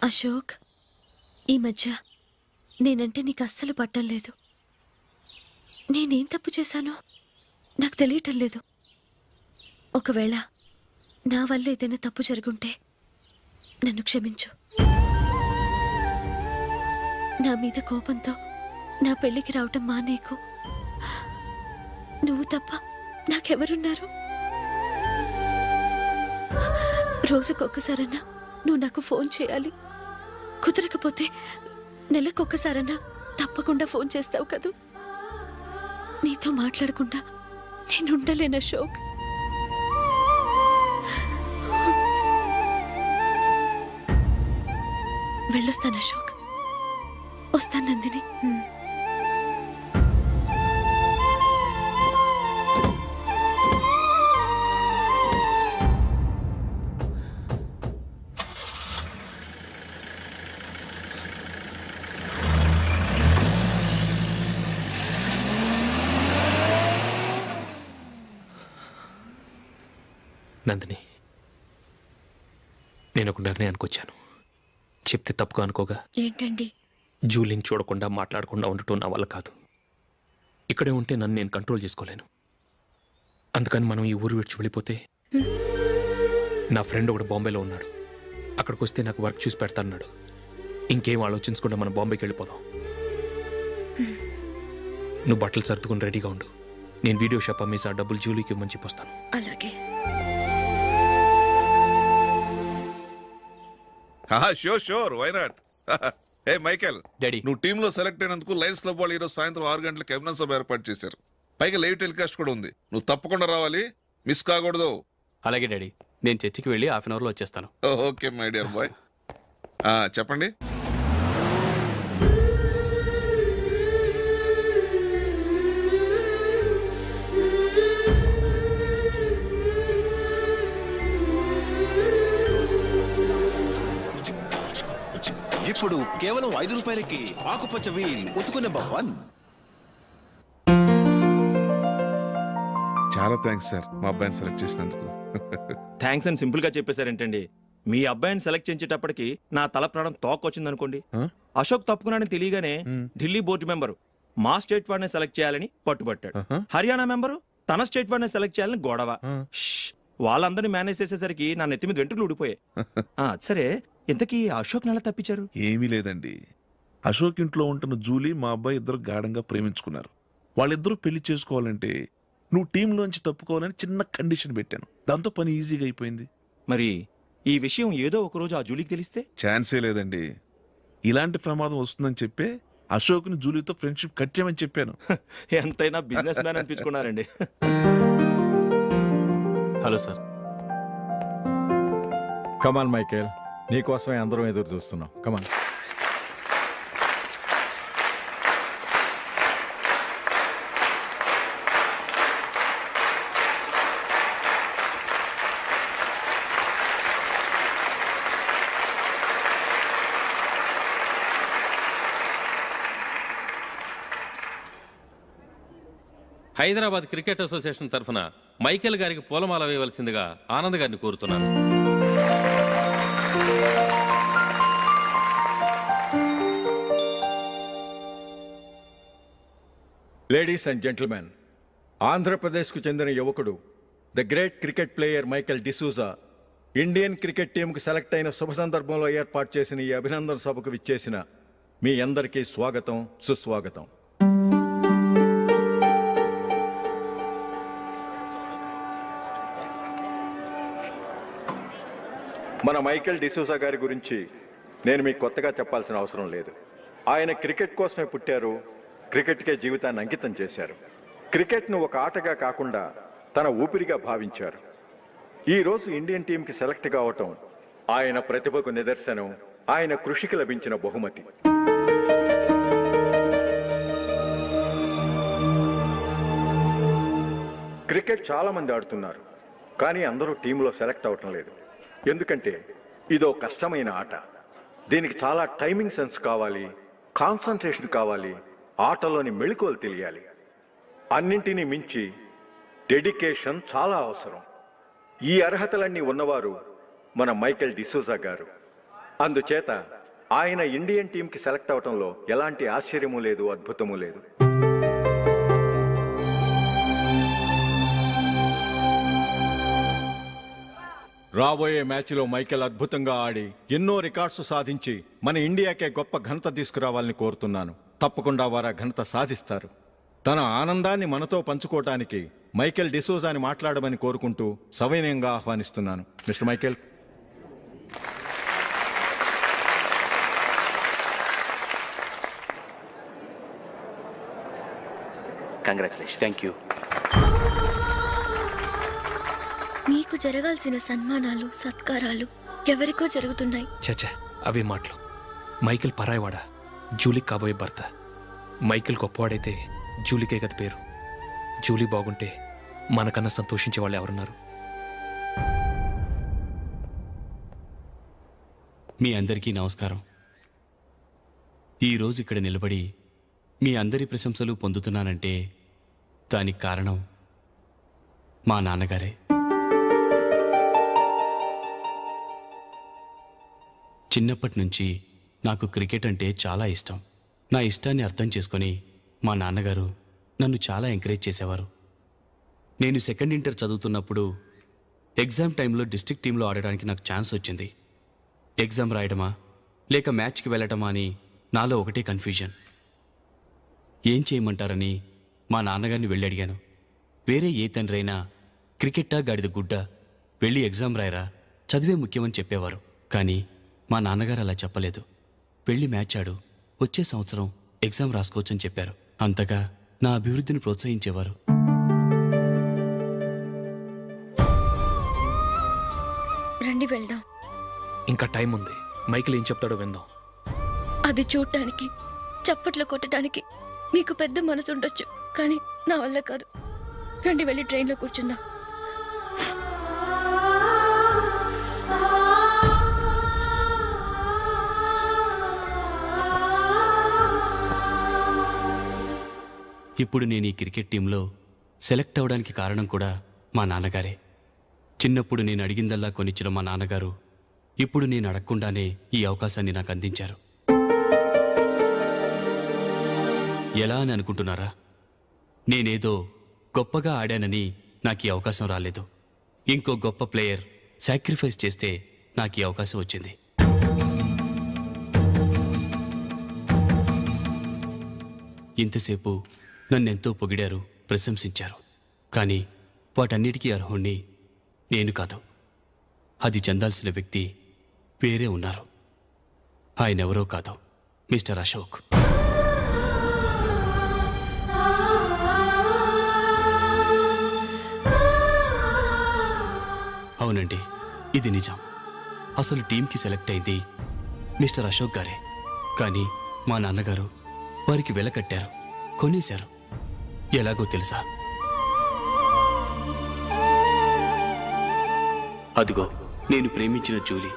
అశోక్, ఈ మధ్య నేనంటే నీకు అస్సలు పట్టం లేదు. నేనేం తప్పు చేశానో నాకు తెలియటం లేదు. ఒకవేళ నా వల్ల ఏదైనా తప్పు జరుగుంటే నన్ను క్షమించు. నా మీద కోపంతో నా పెళ్ళికి రావటం మానేకు. నువ్వు తప్ప నాకెవరున్నారు? రోజుకొక్కసారన్నా నువ్వు నాకు ఫోన్ చేయాలి. కుదరకపోతే నెలకొక్కసారన్నా తప్పకుండా ఫోన్ చేస్తావు కదూ. నీతో మాట్లాడకుండా నేనుండలేను అశోక్. వెళ్ళొస్తాను అశోక్. వస్తాను నందిని. నందిని, నేను ఒక నిర్ణయానికి వచ్చాను. చెప్తే తప్పుగా అనుకోగా. ఏంటండి? జూలిని చూడకుండా మాట్లాడకుండా ఉండటం నా వల్ల కాదు. ఇక్కడే ఉంటే నన్ను నేను కంట్రోల్ చేసుకోలేను. అందుకని మనం ఈ ఊరు విడిచి వెళ్ళిపోతే, నా ఫ్రెండ్ ఒకడు బాంబేలో ఉన్నాడు, అక్కడికి వస్తే నాకు వర్క్ చూసి పెడతాన్నాడు. ఇంకేం ఆలోచించకుండా మనం బాంబేకి వెళ్ళిపోదాం. నువ్వు బట్టలు సర్దుకుని రెడీగా ఉండు. నేను వీడియో షాప్ అమ్మేసి ఆ డబ్బులు జూలీకి ఇవ్వమని చెప్పొస్తాను. అలాగే. Sure, why not? Hey Michael, daddy, నువ్వు టీంలో సెలెక్ట్ అయినందుకు లయన్స్ క్లబ్ వాళ్ళు ఈరోజు సాయంత్రం 6 గంటలకు అభినందన సభ ఏర్పాటు చేశారు. పైగా లైవ్ టెలికాస్ట్ కూడా ఉంది. నువ్వు తప్పకుండా రావాలి, మిస్ కాకూడదు. అలాగే డాడీ, నేను చర్చికి వెళ్ళి హాఫ్ అన్ అవర్లో వచ్చేస్తాను. Okay my dear bye. చెప్పండి. ఇప్పుడు కేవలం 5 రూపాయలకి ఆకుపచ్చ వీల్ ఉతుకునే భవన్. చాలా థ్యాంక్స్ సార్, మా అబ్బాయిని సెలెక్ట్ చేసినందుకు. థ్యాంక్స్ అని సింపుల్ గా చెప్పేశారేంటండి? మీ అబ్బాయిని సెలెక్ట్ చేసేటప్పటికి నా తల ప్రాణం తోకొచ్చిందనుకోండి. అశోక్ తప్పుకున్నాడని తెలియగానే ఢిల్లీ బోర్డు మెంబరు మా స్టేట్ వాడిని సెలెక్ట్ చేయాలని పట్టుబట్టాడు. హర్యానా మెంబరు తన స్టేట్ వాడిని సెలెక్ట్ చేయాలని గొడవ. వాళ్ళందరినీ మేనేజ్ చేసేసరికి నా నెత్తి మీద వెంట్రుకలు ఊడిపోయాయి. సరే, ఇంతకీ అశోక్ నెల తప్పించారు? ఏమీ లేదండి, అశోక్ ఇంట్లో ఉంటున్న జూలీ మా అబ్బాయి ఇద్దరు గాఢంగా ప్రేమించుకున్నారు. వాళ్ళిద్దరూ పెళ్లి చేసుకోవాలంటే నువ్వు టీంలోంచి తప్పుకోవాలని చిన్న కండిషన్ పెట్టాను. దాంతో పని ఈజీగా అయిపోయింది. మరి ఈ విషయం ఏదో ఒకరోజు ఆ జూలీకి తెలిస్తే? ఛాన్సే లేదండి. ఇలాంటి ప్రమాదం వస్తుందని చెప్పే అశోక్ని జూలీతో ఫ్రెండ్షిప్ కట్ చేయమని చెప్పాను. ఎంతైనా బిజినెస్ మ్యాన్ అనిపించుకున్నారండి. Hello sir. కమాన్ మైకేల్, నీకోసమే అందరం ఎదురు చూస్తున్నాం. కమాన్. హైదరాబాద్ క్రికెట్ అసోసియేషన్ తరఫున మైకేల్ గారికి పూలమాల వేయవలసిందిగా ఆనంద్ గారిని కోరుతున్నాను. లేడీస్ అండ్ జెంటిల్మెన్, ఆంధ్రప్రదేశ్కు చెందిన యువకుడు the great cricket player Michael D'Souza Indian cricket టీంకు సెలెక్ట్ అయిన శుభ సందర్భంలో ఏర్పాటు చేసిన ఈ అభినందన సభకు విచ్చేసిన మీ అందరికీ స్వాగతం, సుస్వాగతం. మన మైకేల్ డిసూజా గారి గురించి నేను మీకు కొత్తగా చెప్పాల్సిన అవసరం లేదు. ఆయన క్రికెట్ కోసమే పుట్టారు, క్రికెట్కే జీవితాన్ని అంకితం చేశారు. క్రికెట్ను ఒక ఆటగా కాకుండా తన ఊపిరిగా భావించారు. ఈరోజు ఇండియన్ టీంకి సెలెక్ట్ కావటం ఆయన ప్రతిభకు నిదర్శనం, ఆయన కృషికి లభించిన బహుమతి. క్రికెట్ చాలా మంది ఆడుతున్నారు, కానీ అందరూ టీంలో సెలెక్ట్ అవటం లేదు. ఎందుకంటే ఇదో కష్టమైన ఆట. దీనికి చాలా టైమింగ్ సెన్స్ కావాలి, కాన్సన్ట్రేషన్ కావాలి, ఆటలోని మెళకువలు తెలియాలి. అన్నింటినీ మించి డెడికేషన్ చాలా అవసరం. ఈ అర్హతలన్నీ ఉన్నవారు మన మైకేల్ డిసూజా గారు. అందుచేత ఆయన ఇండియన్ టీంకి సెలెక్ట్ అవటంలో ఎలాంటి ఆశ్చర్యమూ లేదు, అద్భుతమూ లేదు. రాబోయే మ్యాచ్లో మైకేల్ అద్భుతంగా ఆడి ఎన్నో రికార్డ్స్ సాధించి మన ఇండియాకే గొప్ప ఘనత తీసుకురావాలని కోరుతున్నాను. తప్పకుండా వారు ఆ ఘనత సాధిస్తారు. తన ఆనందాన్ని మనతో పంచుకోవటానికి మైకేల్ డిసూజాని మాట్లాడమని కోరుకుంటూ సవినయంగా ఆహ్వానిస్తున్నాను. Mister Michael. Congratulation. Thank you. మీకు జరగాల్సిన సన్మానాలు, సత్కారాలు ఎవరికో జరుగుతున్నాయి. చచ్చా, అవే మాటలు. మైకేల్ పరాయవాడా, జూలీకి కాబోయే భర్త. మైకేల్ గొప్పవాడైతే జూలీకే కదా పేరు. జూలీ బాగుంటే మనకన్నా సంతోషించే వాళ్ళు ఎవరున్నారు? మీ అందరికీ నమస్కారం. ఈరోజు ఇక్కడ నిలబడి మీ అందరి ప్రశంసలు పొందుతున్నానంటే దానికి కారణం మా నాన్నగారే. చిన్నప్పటి నుంచి నాకు క్రికెట్ అంటే చాలా ఇష్టం. నా ఇష్టాన్ని అర్థం చేసుకొని మా నాన్నగారు నన్ను చాలా ఎంకరేజ్ చేసేవారు. నేను సెకండ్ ఇంటర్ చదువుతున్నప్పుడు ఎగ్జామ్ టైంలో డిస్ట్రిక్ట్ టీంలో ఆడడానికి నాకు ఛాన్స్ వచ్చింది. ఎగ్జామ్ రాయడమా లేక మ్యాచ్కి వెళ్ళటమా అని నాలో ఒకటే కన్ఫ్యూజన్. ఏం చేయమంటారని మా నాన్నగారిని వెళ్ళి అడిగాను. వేరే ఏ తండ్రి అయినా క్రికెట్టా గాడిద గుడ్డ, వెళ్ళి ఎగ్జామ్ రాయరా, చదివే ముఖ్యమని చెప్పేవారు. కానీ మా నాన్నగారు అలా చెప్పలేదు. వెళ్ళి మ్యాచ్ ఆడు, వచ్చే సంవత్సరం ఎగ్జామ్ రాసుకోవచ్చని చెప్పారు. అంతగా నా అభివృద్ధిని ప్రోత్సహించేవారు. రండి వెళ్దాం. ఇంకా టైం ఉంది. మైకేల్ ఏం చెప్తాడో విందాం. అది చూడటానికి, చప్పట్లు కొట్టడానికి మీకు పెద్ద మనసు ఉండొచ్చు, కానీ నా వల్ల కాదు. రండి వెళ్ళి ట్రైన్లో కూర్చుందాం. ఇప్పుడు నేను ఈ క్రికెట్ టీంలో సెలెక్ట్ అవ్వడానికి కారణం కూడా మా నాన్నగారే. చిన్నప్పుడు నేను అడిగిందల్లా కొనిచ్చిన మా నాన్నగారు ఇప్పుడు నేను అడగకుండానే ఈ అవకాశాన్ని నాకు అందించారు. ఎలా అని అనుకుంటున్నారా? నేనేదో గొప్పగా ఆడానని నాకు ఈ అవకాశం రాలేదు. ఇంకో గొప్ప ప్లేయర్ సాక్రిఫైస్ చేస్తే నాకు ఈ అవకాశం వచ్చింది. ఇంతసేపు నన్నెంతో పొగిడారు, ప్రశంసించారు. కానీ వాటన్నిటికీ అర్హుణ్ణి నేను కాదు. అది చెందాల్సిన వ్యక్తి వేరే ఉన్నారు. ఆయనెవరో కాదు, మిస్టర్ అశోక్. అవునండి, ఇది నిజం. అసలు టీంకి సెలెక్ట్ అయింది మిస్టర్ అశోక్ గారే. కానీ మా నాన్నగారు వారికి వెల కట్టారు, కొనేశారు. ఎలాగో తెలుసా? అదిగో నేను ప్రేమించిన జూలీ.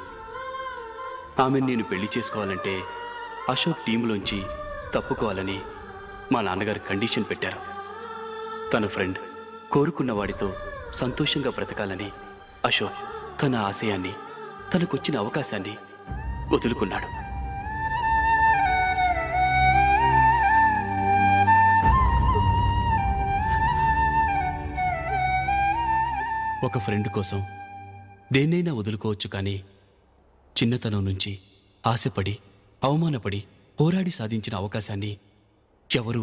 ఆమెను నేను పెళ్లి చేసుకోవాలంటే అశోక్ టీంలోంచి తప్పుకోవాలని మా నాన్నగారు కండిషన్ పెట్టారు. తన ఫ్రెండ్ కోరుకున్న వాడితో సంతోషంగా బ్రతకాలని అశోక్ తన ఆశయాన్ని, తనకొచ్చిన అవకాశాన్ని వదులుకున్నాడు. ఒక ఫ్రెండ్ కోసం దేన్నైనా వదులుకోవచ్చు, కానీ చిన్నతనం నుంచి ఆశపడి, అవమానపడి, పోరాడి సాధించిన అవకాశాన్ని ఎవరూ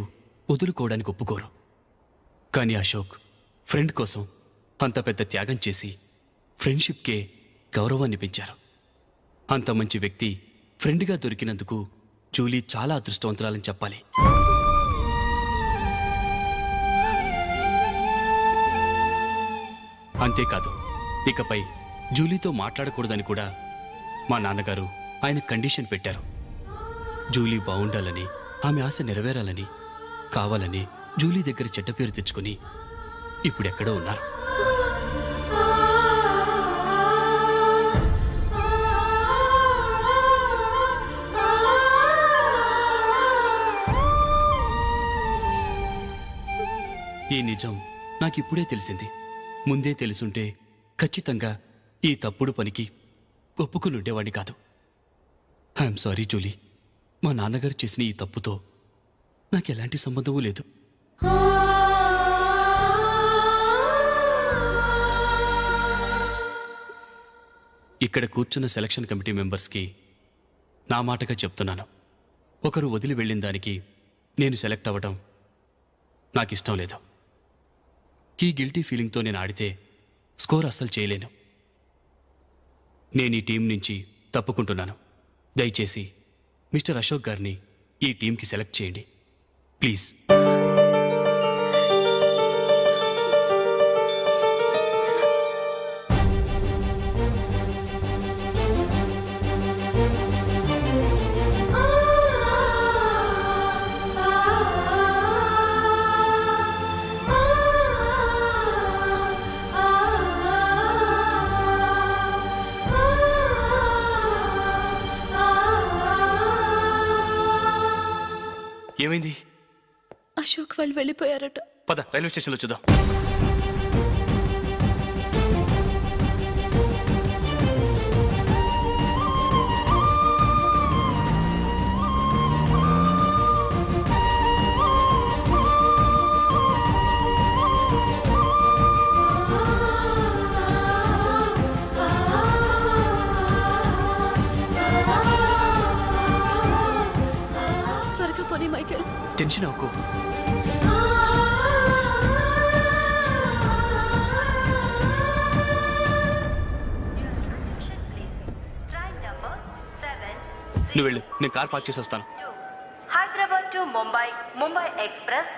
వదులుకోవడానికి ఒప్పుకోరు. కానీ అశోక్ ఫ్రెండ్ కోసం అంత పెద్ద త్యాగం చేసి ఫ్రెండ్షిప్కే గౌరవాన్ని పెంచారు. అంత మంచి వ్యక్తి ఫ్రెండ్గా దొరికినందుకు జూలీ చాలా అదృష్టవంతురాలని చెప్పాలి. అంతేకాదు, ఇకపై జూలీతో మాట్లాడకూడదని కూడా మా నాన్నగారు ఆయన కండిషన్ పెట్టారు. జూలీ బాగుండాలని, ఆమె ఆశ నెరవేరాలని, కావాలని జూలీ దగ్గర చెడ్డ పేరు తెచ్చుకుని ఇప్పుడెక్కడో ఉన్నారు. ఈ నిజం నాకిప్పుడే తెలిసింది. ముందే తెలుసుంటే ఖచ్చితంగా ఈ తప్పుడు పనికి ఒప్పుకుని ఉండేవాడిని కాదు. I'm sorry Julie. మా నాన్నగారు చేసిన ఈ తప్పుతో నాకెలాంటి సంబంధమూ లేదు. ఇక్కడ కూర్చున్న సెలక్షన్ కమిటీ మెంబర్స్కి నా మాటగా చెప్తున్నాను. ఒకరు వదిలి వెళ్ళిన దానికి నేను సెలెక్ట్ అవ్వడం నాకిష్టం లేదు. ఈ గిల్టీ ఫీలింగ్తో నేను ఆడితే స్కోర్ అస్సలు చేయలేను. నేను ఈ టీం నుంచి తప్పుకుంటున్నాను. దయచేసి మిస్టర్ అశోక్ గారిని ఈ టీంకి సెలెక్ట్ చేయండి ప్లీజ్. ఏమైంది? అశోక్ వాళ్ళు వెళ్ళిపోయారట. పద రైల్వే స్టేషన్లో చూద్దాం. త్వరగా పోనీ మైకేల్. టెన్షన్ అవ్వకు. నువ్వు వెళ్ళు, నేను కార్ పార్క్ చేసి వస్తాను. Hyderabad to Mumbai, Mumbai Express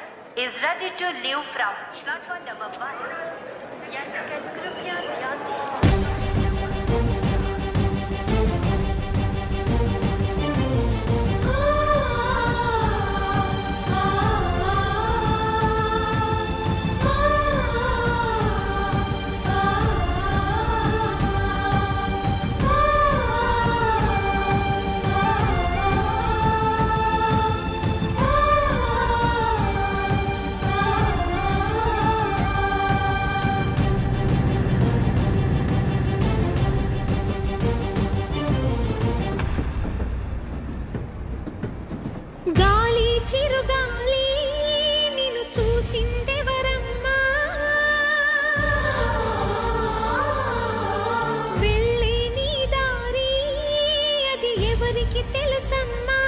is ready to leave from platform number 1. यात्रिगण कृपया ध्यान दें. గాలి చిరుగాలి నిన్ను చూసిందెవరమ్మా, వెళ్ళే నీ దారి అది ఎవరికి తెలుసమ్మా.